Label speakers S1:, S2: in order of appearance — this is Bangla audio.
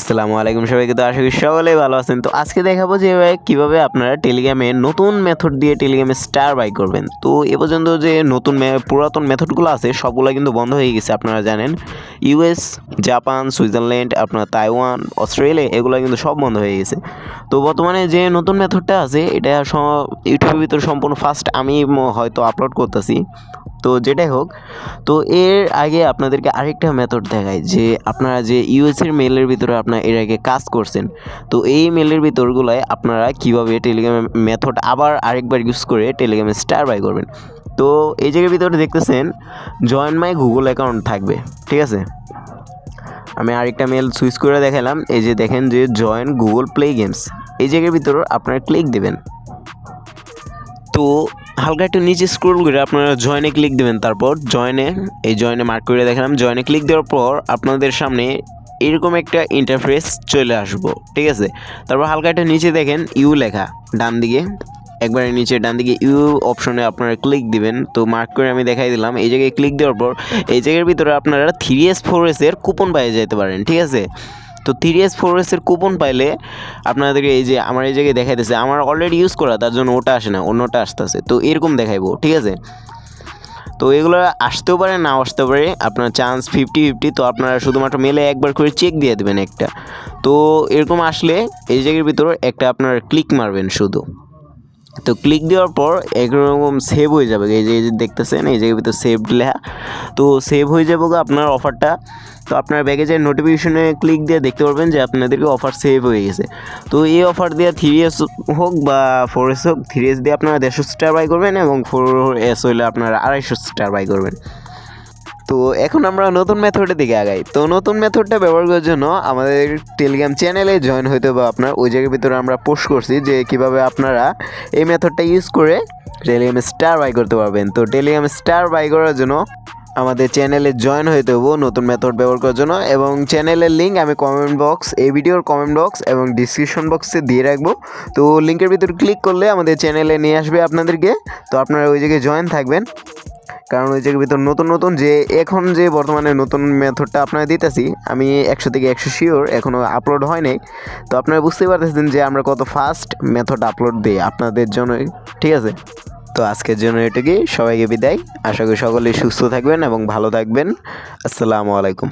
S1: আসসালামু আলাইকুম সবাইকে। তো আশা করি সকলেই ভালো আছেন। তো আজকে দেখাবো যে কীভাবে আপনারা টেলিগ্রামে নতুন মেথড দিয়ে টেলিগ্রামে স্টার বাই করবেন। তো এ পর্যন্ত যে নতুন পুরাতন মেথডগুলো আছে সবগুলো কিন্তু বন্ধ হয়ে গেছে, আপনারা জানেন। ইউএস, জাপান, সুইজারল্যান্ড, আপনার তাইওয়ান, অস্ট্রেলিয়া এগুলো কিন্তু সব বন্ধ হয়ে গেছে। তো বর্তমানে যে নতুন মেথডটা আছে এটা ইউটিউবের ভিতরে সম্পূর্ণ ফার্স্ট আমি হয়তো আপলোড করতেছি। তো যেটাই হোক, তো এর আগে আপনাদেরকে আরেকটা মেথড দেখাই যে আপনারা যে ইউএসের মেলের ভিতরে আপনারা এর আগে কাজ করছেন, তো এই মেলের ভিতরগুলোয় আপনারা কীভাবে টেলিগ্রাম মেথড আবার আরেকবার ইউজ করে টেলিগ্রামে স্টার বাই করবেন। তো এই জায়গার ভিতরে দেখতেছেন জয়েন মাই গুগল অ্যাকাউন্ট থাকবে, ঠিক আছে। আমি আরেকটা মেল সুইচ করে দেখালাম। এই যে দেখেন যে জয়েন গুগল প্লে গেমস, এই জায়গার ভিতরে আপনারা ক্লিক দেবেন। তো হালকা একটু নিচে স্ক্রল করে আপনারা জয়েনে ক্লিক দেবেন। তারপর জয়েনে মার্ক করে দেখালাম। জয়েনে ক্লিক দেওয়ার পর আপনাদের সামনে এরকম একটা ইন্টারফেস চলে আসবো, ঠিক আছে। তারপর হালকা একটা নিচে দেখেন ইউ লেখা, ডান দিকে একবারে নিচে ডান দিকে ইউ অপশনে আপনারা ক্লিক দিবেন। তো মার্ক করে আমি দেখাই দিলাম। এই জায়গায় ক্লিক দেওয়ার পর এই জায়গার ভিতরে আপনারা 3S 4S এর কুপন পেয়ে যেতে পারেন, ঠিক আছে। তো 3S 4S এর কুপন পাইলে আপনাদেরকে এই যে আমার এই জায়গায় দেখাইতেছে, আমার অলরেডি ইউজ করা, তার জন্য ওটা আসে না, অন্যটা আসতেছে। তো এরকম দেখাইবো, ঠিক আছে। তো এগুলো আসতেও পারে, নাও আসতে পারে, আপনার চান্স 50-50। তো আপনারা শুধুমাত্র মেলে একবার করে চেক দিয়ে দেবেন একটা। তো এরকম আসলে এই জায়গার ভিতরে একটা আপনারা ক্লিক মারবেন শুধু। তো ক্লিক দেওয়ার পর এরকম সেভ হয়ে যাবে। এই যে দেখতেছেন এই জায়গার ভিতরে সেভ লেখা, তো সেভ হয়ে যাবে আপনার অফারটা। তো আপনার ব্যাগেজের নোটিফিকেশনে ক্লিক দিয়ে দেখতে পারবেন যে আপনাদেরকে অফার সেভ হয়ে গেছে। তো এই অফার দিয়ে 3S হোক বা 4S হোক, 3S দিয়ে আপনারা 150 স্টার বাই করবেন এবং 4S হইলে আপনারা 250 স্টার বাই করবেন। তো এখন আমরা নতুন মেথডের দিকে আগাই। তো নতুন মেথডটা ব্যবহার করার জন্য আমাদের টেলিগ্রাম চ্যানেলে জয়েন হইতে হবে আপনার। ওই জায়গার ভিতরে আমরা পোস্ট করছি যে কীভাবে আপনারা এই মেথডটা ইউজ করে টেলিগ্রামে স্টার বাই করতে পারবেন। তো টেলিগ্রামে স্টার বাই করার জন্য আমাদের চ্যানেলে জয়েন হইতে হবে নতুন মেথড ব্যবহার করার জন্য। এবং চ্যানেলের লিঙ্ক আমি এই ভিডিওর কমেন্ট বক্স এবং ডিসক্রিপশন বক্সে দিয়ে রাখবো। তো লিঙ্কের ভিতরে ক্লিক করলে আমাদের চ্যানেলে নিয়ে আসবে আপনাদেরকে। তো আপনারা ওই জায়গায় জয়েন থাকবেন, কারণ ওই জায়গার ভিতর নতুন যে এখন যে বর্তমানে নতুন মেথডটা আপনারা দিতেছি, আমি 100 থেকে 100 শিওর এখনও আপলোড হয় নাই। তো আপনারা বুঝতেই পারতেছেন যে আমরা কত ফাস্ট মেথড আপলোড দিই আপনাদের জন্যই, ঠিক আছে। তো আজকের জন্য এটুকুই, সবাইকে বিদায়। আশা করি সকলেই সুস্থ থাকবেন এবং ভালো থাকবেন। আসসালামু আলাইকুম।